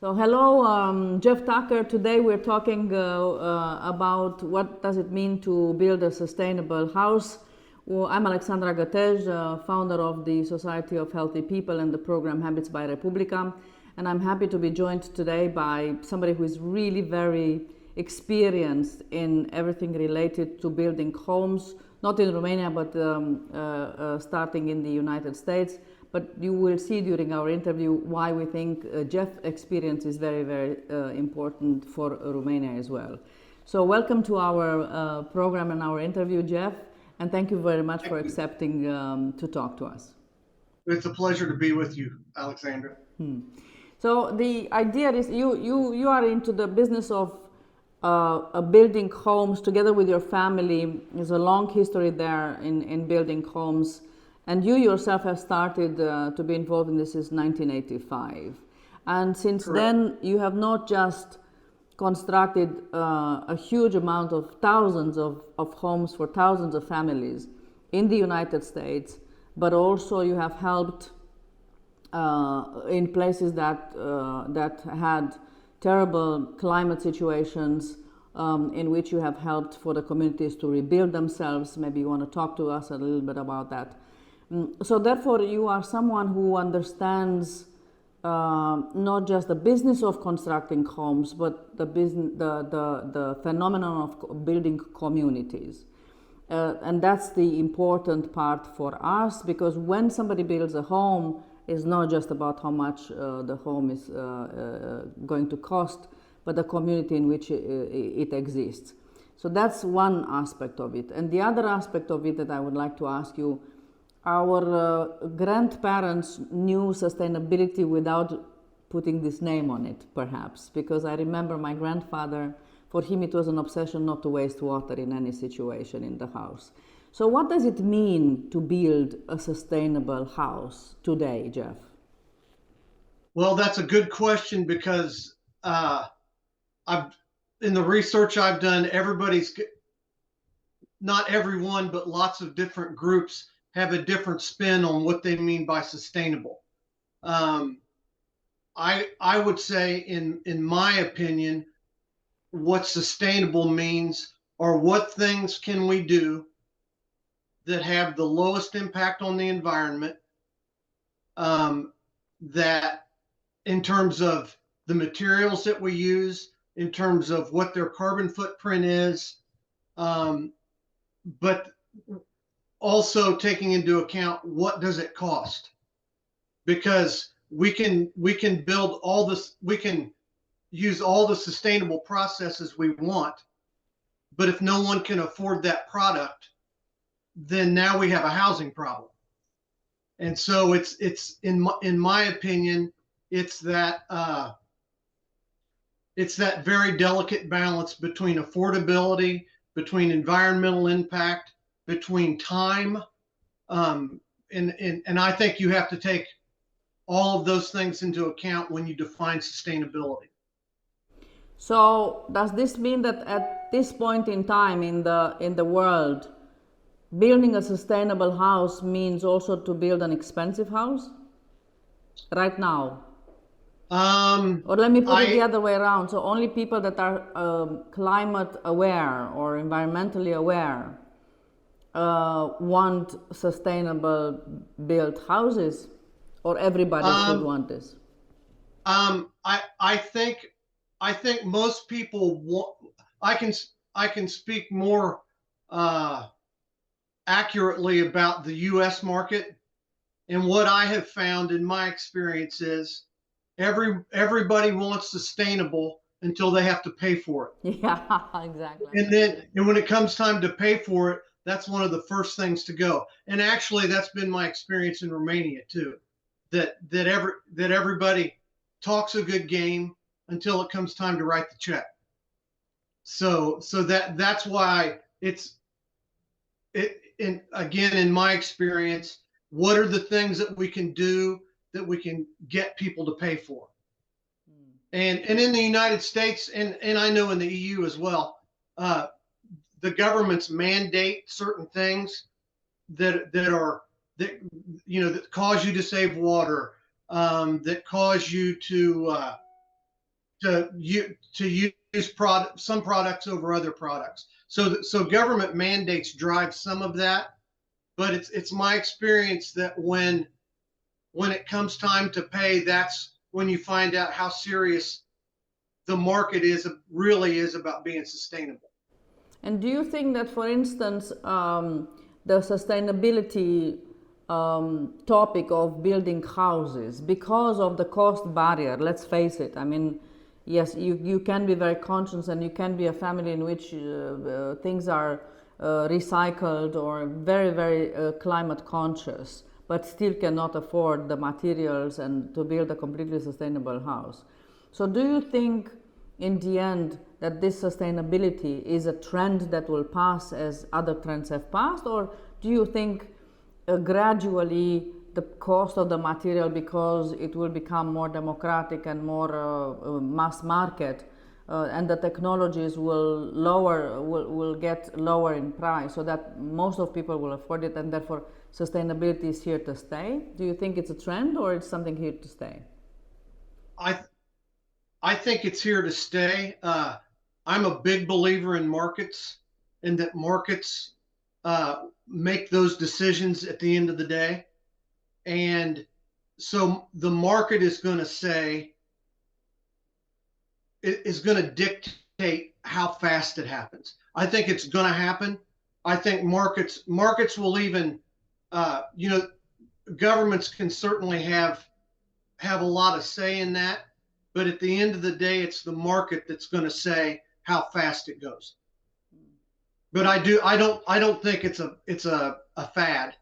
So hello, Jeff Tucker. Today we're talking about what does it mean to build a sustainable house. Well, I'm Alexandrei Gatej, founder of the Society of Healthy People and the program Habits by Republica. And I'm happy to be joined today by somebody who is really very experienced in everything related to building homes, not in Romania, but starting in the United States. But you will see during our interview why we think Jeff's experience is very, very important for Romania as well. So welcome to our program and our interview, Jeff, and thank you very much for accepting to talk to us. It's a pleasure to be with you, Alexandra. So the idea is you are into the business of building homes together with your family. There's a long history there in building homes. And you yourself have started to be involved in this since 1985. And since Correct. then, you have not just constructed a huge amount of thousands of homes for thousands of families in the United States, but also you have helped in places that had terrible climate situations in which you have helped for the communities to rebuild themselves. Maybe you want to talk to us a little bit about that. So therefore, you are someone who understands not just the business of constructing homes, but the phenomenon of building communities. And that's the important part for us, because when somebody builds a home, it's not just about how much the home is going to cost, but the community in which it exists. So that's one aspect of it. And the other aspect of it that I would like to ask you, our grandparents knew sustainability without putting this name on it, perhaps, because I remember my grandfather, for him it was an obsession not to waste water in any situation in the house. So what does it mean to build a sustainable house today, Jeff? Well, that's a good question, because in the research I've done, not everyone, but lots of different groups have a different spin on what they mean by sustainable. I would say, in my opinion, what sustainable means are what things can we do that have the lowest impact on the environment, that in terms of the materials that we use, in terms of what their carbon footprint is, but also taking into account what does it cost, because we can build all this, we can use all the sustainable processes we want, but if no one can afford that product, then now we have a housing problem. And so it's in my opinion, it's that very delicate balance between affordability, between environmental impact, between time, and I think you have to take all of those things into account when you define sustainability. So does this mean that at this point in time in the world, building a sustainable house means also to build an expensive house right now? Or let me put it the other way around. So only people that are climate aware or environmentally aware want sustainable built houses, or everybody should want this? I think most people want. I can speak more accurately about the U.S. market, and what I have found in my experience is everybody wants sustainable until they have to pay for it. Yeah, exactly. And when it comes time to pay for it, that's one of the first things to go. And actually, that's been my experience in Romania too. That everybody talks a good game until it comes time to write the check. So that's why again, in my experience, what are the things that we can do that we can get people to pay for? And in the United States, and I know in the EU as well, the governments mandate certain things that cause you to save water, that cause you to to use some products over other products. So government mandates drive some of that, but it's my experience that when it comes time to pay, that's when you find out how serious the market really is about being sustainable. And do you think that, for instance, the sustainability topic of building houses, because of the cost barrier, let's face it, I mean, yes, you can be very conscious and you can be a family in which things are recycled or very, very climate conscious, but still cannot afford the materials and to build a completely sustainable house. So do you think in the end that this sustainability is a trend that will pass as other trends have passed, or do you think gradually the cost of the material, because it will become more democratic and more mass market, and the technologies will get lower in price, so that most of people will afford it, and therefore sustainability is here to stay? Do you think it's a trend or it's something here to stay? I think it's here to stay. I'm a big believer in markets, and that markets make those decisions at the end of the day. And so the market is going to say, is going to dictate how fast it happens. I think it's going to happen. I think markets will even, governments can certainly have a lot of say in that, but at the end of the day, it's the market that's going to say how fast it goes. But I don't think it's a fad,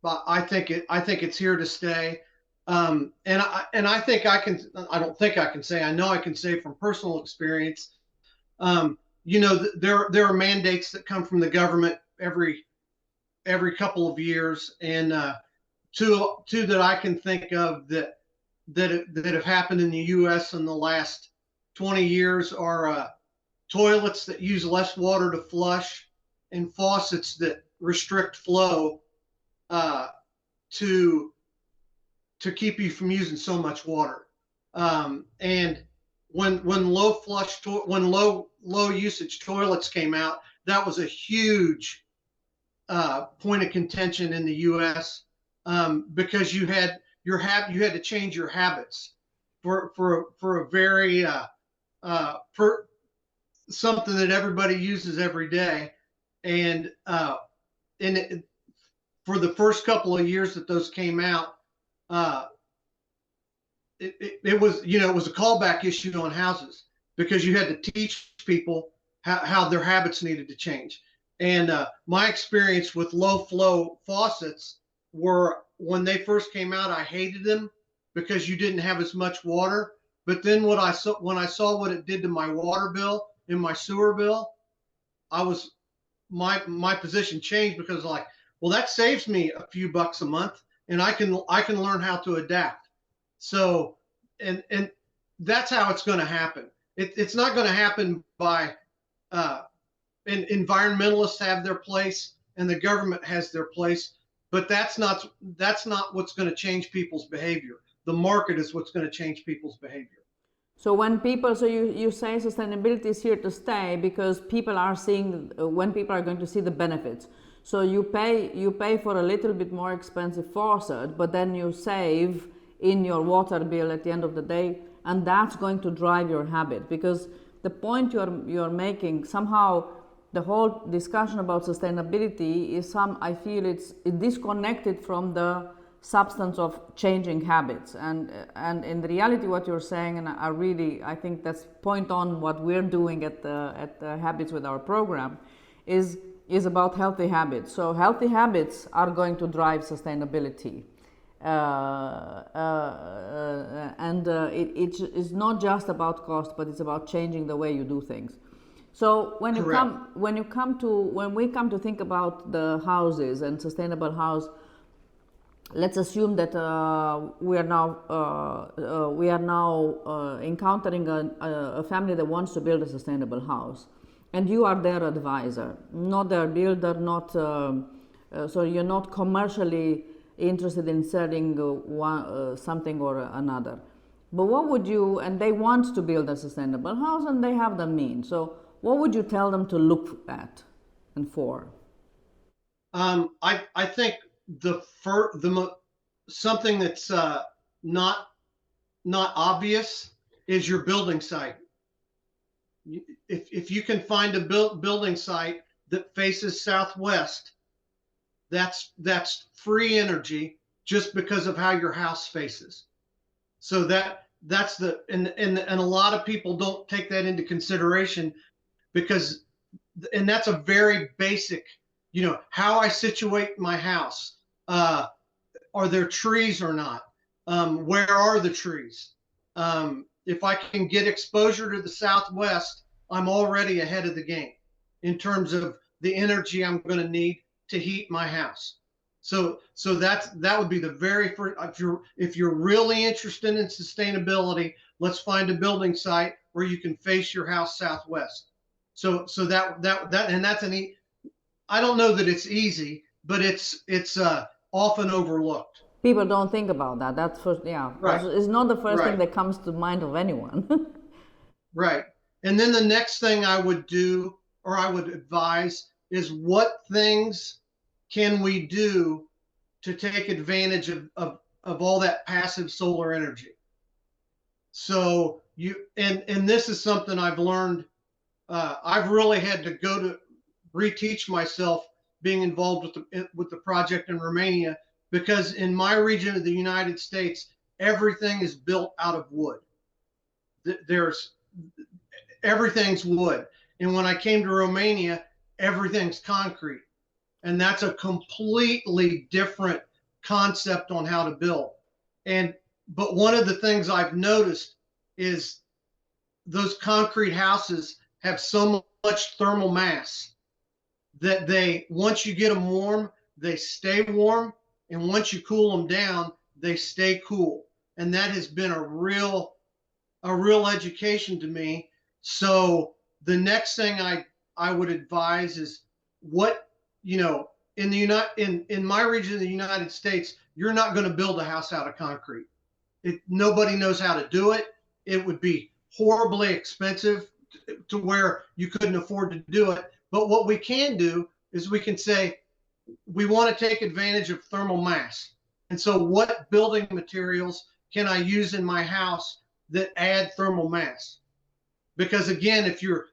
but I think it's here to stay. And I think I can say, I know I can say from personal experience, there are mandates that come from the government every couple of years, and two that I can think of that have happened in the U.S. in the last 20 years are toilets that use less water to flush, and faucets that restrict flow to keep you from using so much water. And when low usage toilets came out, that was a huge point of contention in the U.S. Because you had to change your habits for a very something that everybody uses every day, and for the first couple of years that those came out, it was a callback issue on houses, because you had to teach people how their habits needed to change. And my experience with low flow faucets were, when they first came out, I hated them because you didn't have as much water. But then when I saw what it did to my water bill and my sewer bill, my position changed, because like, well, that saves me a few bucks a month, and I can learn how to adapt. So, and that's how it's going to happen. It's not going to happen by, and environmentalists have their place and the government has their place, but that's not what's going to change people's behavior. The market is what's going to change people's behavior. So you say sustainability is here to stay because people are seeing, when people are going to see the benefits. So you pay for a little bit more expensive faucet, but then you save in your water bill at the end of the day, and that's going to drive your habit. Because the point you're making, somehow the whole discussion about sustainability is I feel it's disconnected from the substance of changing habits, and in reality what you're saying, and I think that's point on what we're doing at the Habits with our program, is about healthy habits. So healthy habits are going to drive sustainability, and it's not just about cost, but it's about changing the way you do things. So when we come to think about the houses and sustainable house, let's assume that we are now encountering a family that wants to build a sustainable house, and you are their advisor, not their builder, so you're not commercially interested in selling something or another. But what would you, and they want to build a sustainable house and they have the means. So what would you tell them to look at and for? I think something that's not obvious is your building site. If you can find a building site that faces southwest, that's free energy just because of how your house faces. So that's and a lot of people don't take that into consideration because, and that's a very basic, how I situate my house. Are there trees or not? Where are the trees? If I can get exposure to the southwest, I'm already ahead of the game in terms of the energy I'm going to need to heat my house. So that would be the very first. If you're really interested in sustainability, let's find a building site where you can face your house southwest. So that and that's I don't know that it's easy, but it's often overlooked. People don't think about that. That's first, yeah. Right. It's not the first Right. thing that comes to mind of anyone. Right. And then the next thing I would do, or I would advise, is what things can we do to take advantage of all that passive solar energy? So and this is something I've learned. I've really had to go to reteach myself being involved with the project in Romania, because in my region of the United States, everything is built out of wood. Everything's wood. And when I came to Romania, everything's concrete. And that's a completely different concept on how to build. But one of the things I've noticed is those concrete houses have so much thermal mass that once you get them warm, they stay warm. And once you cool them down, they stay cool. And that has been a real education to me. So the next thing I would advise is in my region of the United States, you're not going to build a house out of concrete. Nobody knows how to do it. It would be horribly expensive to where you couldn't afford to do it. But what we can do is we can say, we want to take advantage of thermal mass. And so what building materials can I use in my house that add thermal mass? Because again, if you're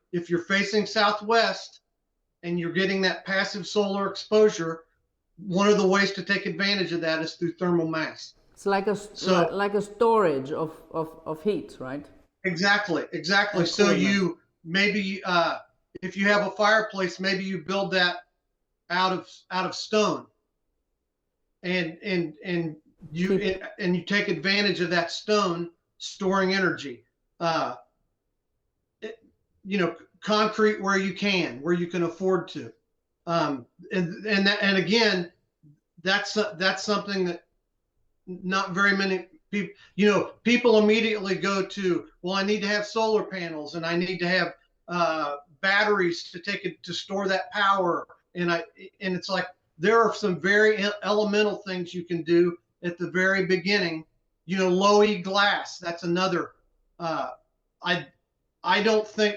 facing southwest and you're getting that passive solar exposure, one of the ways to take advantage of that is through thermal mass. It's like a storage of heat, right? Exactly. And so coolness. you maybe if you have a fireplace, maybe you build that out of stone, and you take advantage of that stone storing energy. Concrete where you can afford to, and again, that's something that not very many people. People immediately go to, well, I need to have solar panels and I need to have batteries to store that power, and it's like there are some very elemental things you can do at the very beginning. Low E glass. That's another. I don't think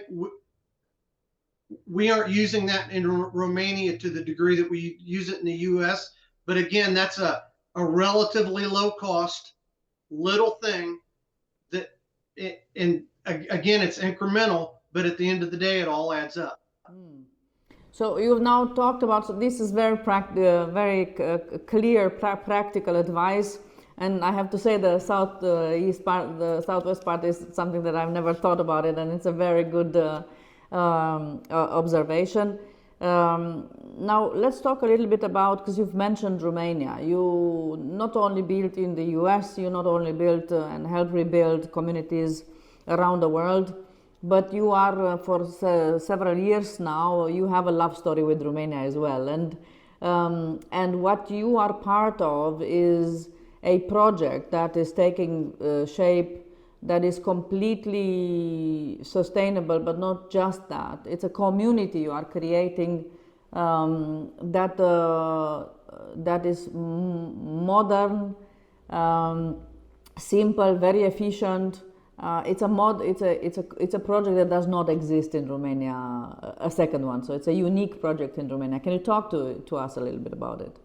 we aren't using that in Romania to the degree that we use it in the U.S. But again, that's a relatively low cost little thing and again, it's incremental, but at the end of the day, it all adds up. So you've now talked about, so this is very clear, practical advice. And I have to say the southwest part is something that I've never thought about it, and it's a very good observation. Now let's talk a little bit about, because you've mentioned Romania. You not only built in the US, you not only built and helped rebuild communities around the world, but you are for several years now, you have a love story with Romania as well. And what you are part of is a project that is taking shape, that is completely sustainable, but not just that. It's a community you are creating that is modern, simple, very efficient. It's a project that does not exist in Romania, a second one. So it's a unique project in Romania. Can you talk to us a little bit about it?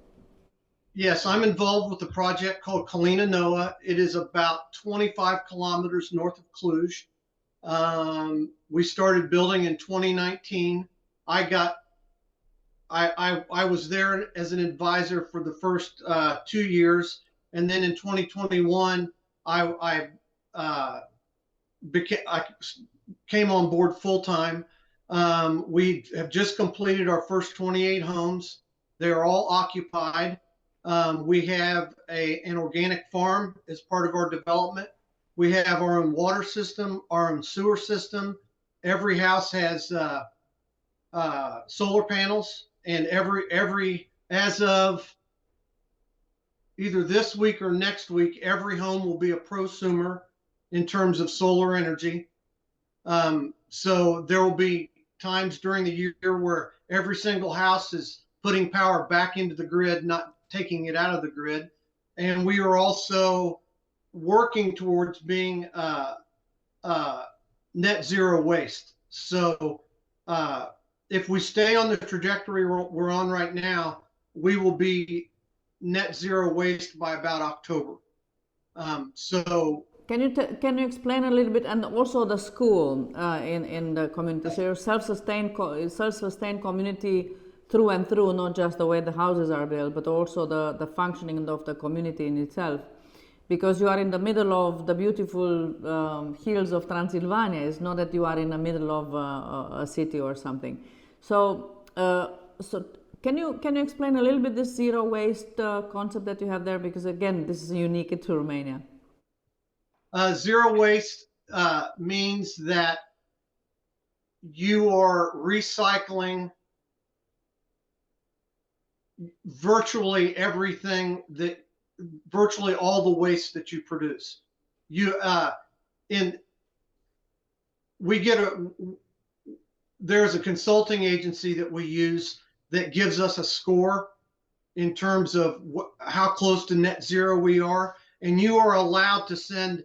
Yes, I'm involved with a project called Kalina Noa. It is about 25 kilometers north of Cluj. We started building in 2019. I was there as an advisor for the first 2 years, and then in 2021, I came on board full time. We have just completed our first 28 homes. They're all occupied. We have an organic farm as part of our development. We have our own water system, our own sewer system. Every house has solar panels, and as of either this week or next week, every home will be a prosumer in terms of solar energy. So there will be times during the year where every single house is putting power back into the grid, not taking it out of the grid. And we are also working towards being net zero waste. So if we stay on the trajectory we're on right now, we will be net zero waste by about October. So can you explain a little bit, and also the school in the community? So you're self-sustained community through and through, not just the way the houses are built, but also the functioning of the community in itself. Because you are in the middle of the beautiful hills of Transylvania. It's not that you are in the middle of a city or something. So, can you explain a little bit this zero waste concept that you have there? Because again, this is unique to Romania. Zero waste means that you are recycling virtually all the waste that you produce. There's a consulting agency that we use that gives us a score in terms of how close to net zero we are, and you are allowed to send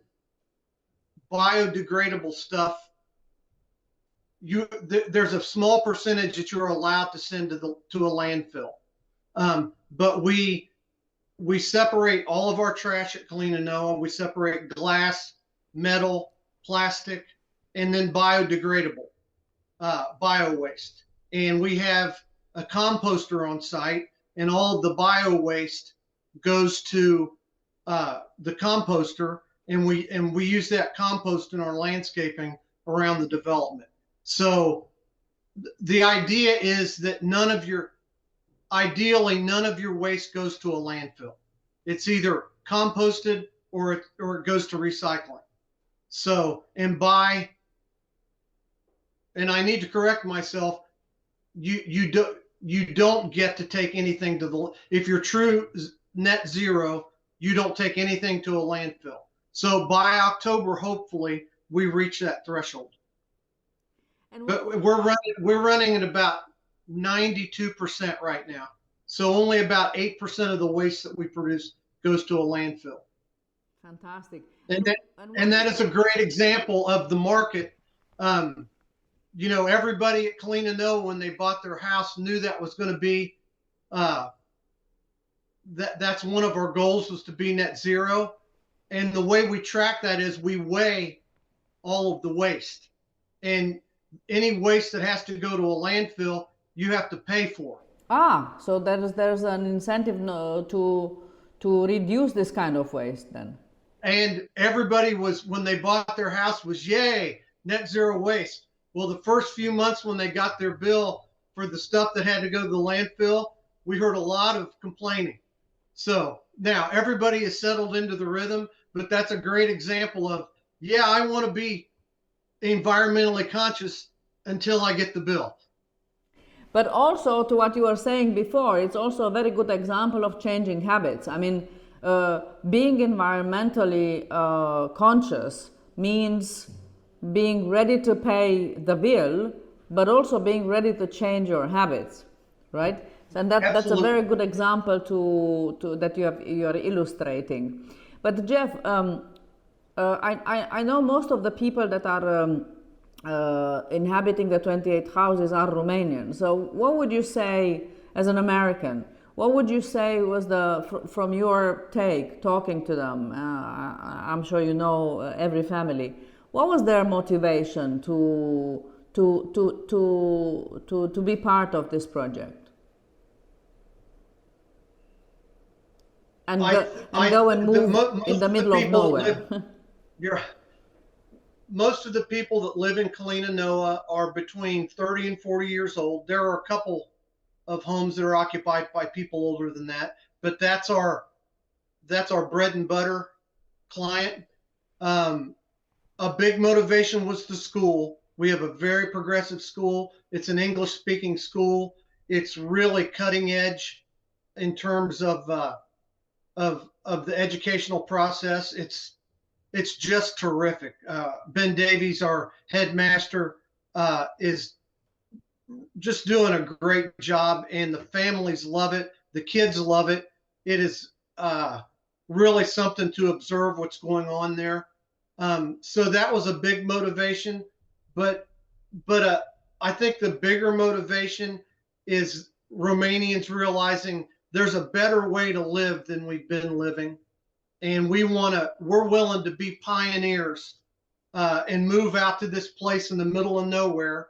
biodegradable stuff. There's a small percentage that you're allowed to send to a landfill, but we separate all of our trash at Kalina Noa. We separate glass, metal, plastic, and then biodegradable bio waste. And we have a composter on site, and all of the bio waste goes to the composter, and we use that compost in our landscaping around the development. So the idea is that ideally none of your waste goes to a landfill. It's either composted or it goes to recycling. So, and I need to correct myself, you don't get to take anything if you're true net zero, you don't take anything to a landfill. So by October, hopefully we reach that threshold. But we're running at about 92% right now. So only about 8% of the waste that we produce goes to a landfill. Fantastic. And that is a great example of the market. Everybody at Kalina Noa, when they bought their house, knew that was going to be, that's one of our goals, was to be net zero. And the way we track that is we weigh all of the waste. And any waste that has to go to a landfill, you have to pay for. So there's an incentive to reduce this kind of waste then. And everybody when they bought their house, was yay, net zero waste. Well, the first few months when they got their bill for the stuff that had to go to the landfill, we heard a lot of complaining. So now everybody is settled into the rhythm, but that's a great example of, yeah, I want to be environmentally conscious until I get the bill. But also, to what you were saying before, it's also a very good example of changing habits. I mean, being environmentally conscious means being ready to pay the bill, but also being ready to change your habits, right? And that's a very good example that you are illustrating. But Jeff, I know most of the people that are inhabiting the 28 houses are Romanian. So what would you say as an American? What would you say was from your take, talking to them? I'm sure you know every family. What was their motivation to be part of this project? And go and move in the middle of nowhere. Most of the people that live in Kalina Noa are between 30 and 40 years old. There are a couple of homes that are occupied by people older than that, but that's our bread and butter client. A big motivation was the school. We have a very progressive school. It's an English speaking school. It's really cutting edge in terms of the educational process. It's just terrific. Ben Davies, our headmaster, is just doing a great job, and the families love it. The kids love it. It is really something to observe what's going on there. So that was a big motivation, but I think the bigger motivation is Romanians realizing there's a better way to live than we've been living. And we're willing to be pioneers and move out to this place in the middle of nowhere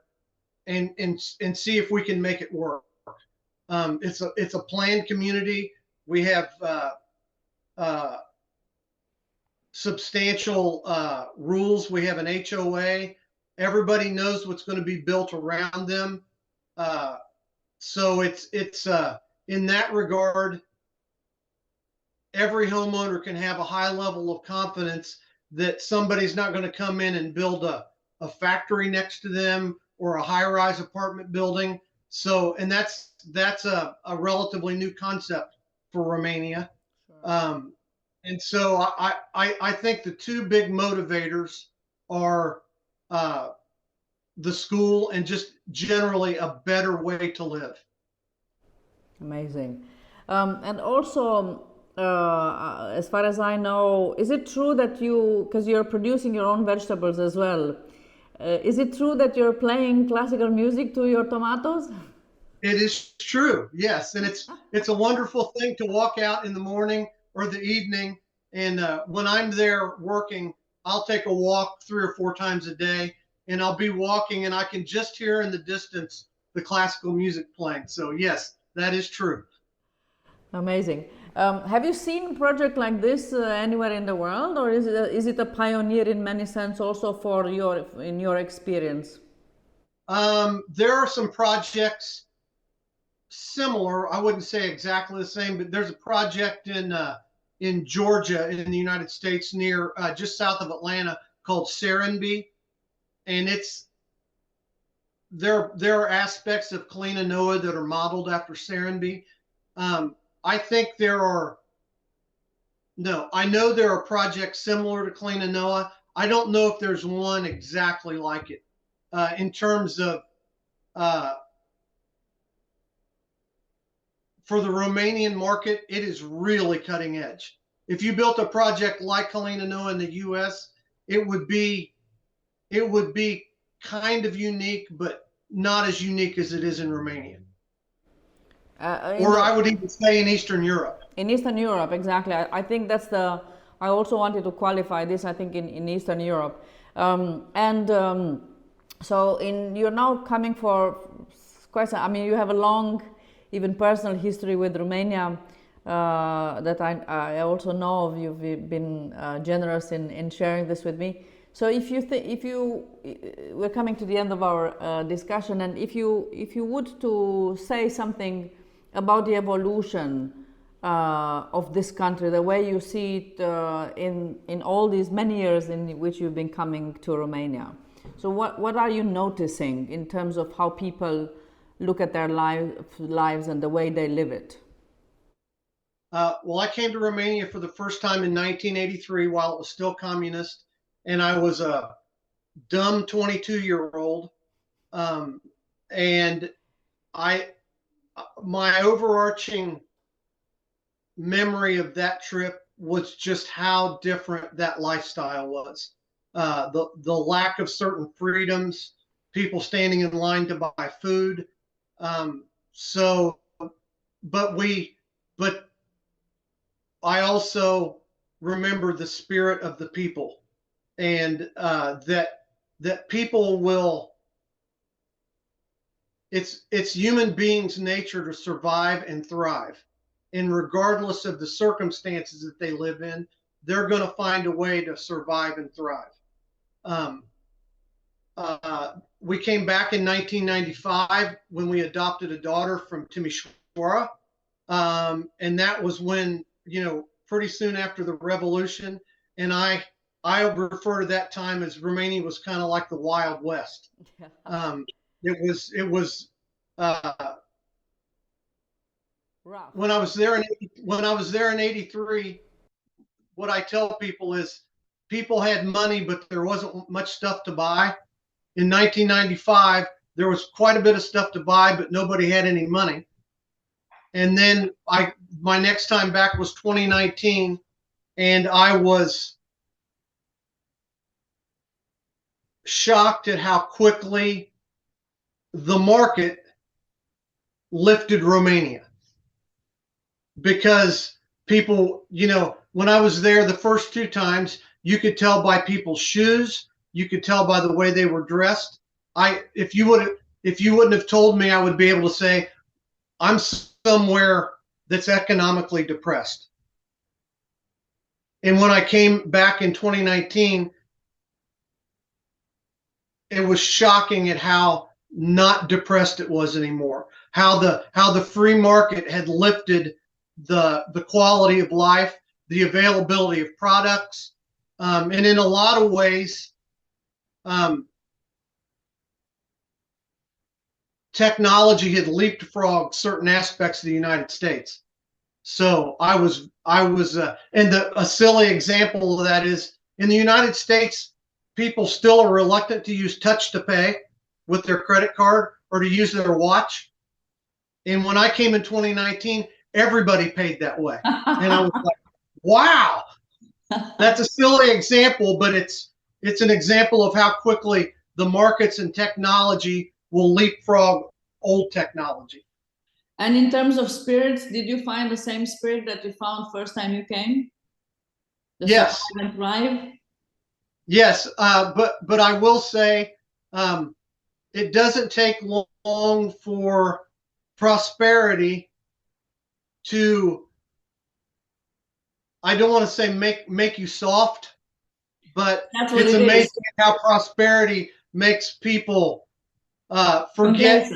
and see if we can make it work. It's a planned community. We have substantial rules. We have an HOA. Everybody knows what's going to be built around them. So it's in that regard, every homeowner can have a high level of confidence that somebody's not going to come in and build a factory next to them or a high-rise apartment building. So, and that's a relatively new concept for Romania. Sure. And so I think the two big motivators are the school and just generally a better way to live. Amazing. And also, as far as I know, is it true that because you're producing your own vegetables as well, is it true that you're playing classical music to your tomatoes? It is true, yes. And it's a wonderful thing to walk out in the morning or the evening. And when I'm there working, I'll take a walk 3 or 4 times a day, and I'll be walking and I can just hear in the distance the classical music playing. So yes, that is true. Amazing. Have you seen a project like this anywhere in the world, or is it a pioneer in many sense also in your experience? There are some projects similar. I wouldn't say exactly the same, but there's a project in Georgia in the United States near just south of Atlanta called Serenbe, and there are aspects of Kalina Noa that are modeled after Serenbe. I think I know there are projects similar to Kalina Noa. I don't know if there's one exactly like it in terms of for the Romanian market, it is really cutting edge. If you built a project like Kalina Noa in the US, it would be kind of unique, but not as unique as it is in Romania. Or I would even say in Eastern Europe. In Eastern Europe, exactly. I think I also wanted to qualify this, I think in Eastern Europe. So you're now coming for quite some, I mean, you have a long, even personal history with Romania that I also know of. You've been generous in sharing this with me. So we're coming to the end of our discussion, and if you would to say something about the evolution of this country, the way you see it in all these many years in which you've been coming to Romania. So what are you noticing in terms of how people look at their lives and the way they live it? Well, I came to Romania for the first time in 1983 while it was still communist, and I was a dumb 22-year-old. And my overarching memory of that trip was just how different that lifestyle was. The lack of certain freedoms, people standing in line to buy food. But I also remember the spirit of the people, and that people will. It's human beings' nature to survive and thrive, and regardless of the circumstances that they live in, they're going to find a way to survive and thrive. We came back in 1995 when we adopted a daughter from Timișoara, and that was when, pretty soon after the revolution, and I refer to that time as Romania was kind of like the Wild West. It was rough. When I was there in '83, what I tell people is people had money, but there wasn't much stuff to buy. In 1995, there was quite a bit of stuff to buy, but nobody had any money. And then my next time back was 2019, and I was shocked at how quickly the market lifted Romania. Because people, when I was there the first two times, you could tell by people's shoes, you could tell by the way they were dressed. If you wouldn't have told me, I would be able to say I'm somewhere that's economically depressed. And when I came back in 2019, it was shocking at how not depressed it was anymore. How the free market had lifted the quality of life, the availability of products, and in a lot of ways, technology had leapfrogged certain aspects of the United States. So I was, and a silly example of that is in the United States, people still are reluctant to use touch to pay with their credit card or to use their watch. And when I came in 2019, everybody paid that way. And I was like, wow, that's a silly example, but it's an example of how quickly the markets and technology will leapfrog old technology. And in terms of spirits, did you find the same spirit that you found first time you came? Yes. Thrive? Yes, but I will say it doesn't take long for prosperity to, I don't want to say make you soft, but it's amazing how prosperity makes people forget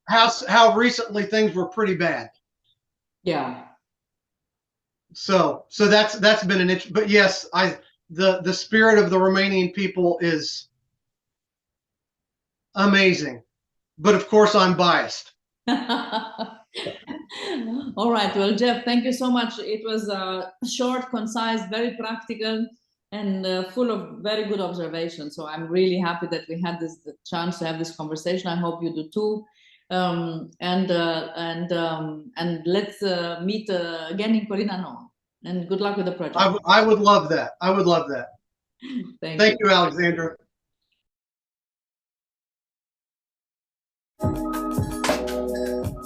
how recently things were pretty bad. Yeah. So that's been an issue. But yes, the spirit of the Romanian people is amazing. But of course, I'm biased. All right. Well, Jeff, thank you so much. It was short, concise, very practical, and full of very good observations. So I'm really happy that we had the chance to have this conversation. I hope you do too. And let's meet again in Corina Nouă. And good luck with the project. I would love that. I would love that. Thank you, Alexandra.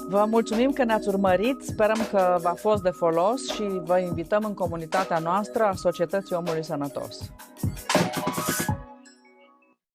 Vă mulțumim că ne-ați urmărit, sperăm că v-a fost de folos și vă invităm în comunitatea noastră a Societății Omului Sănătos.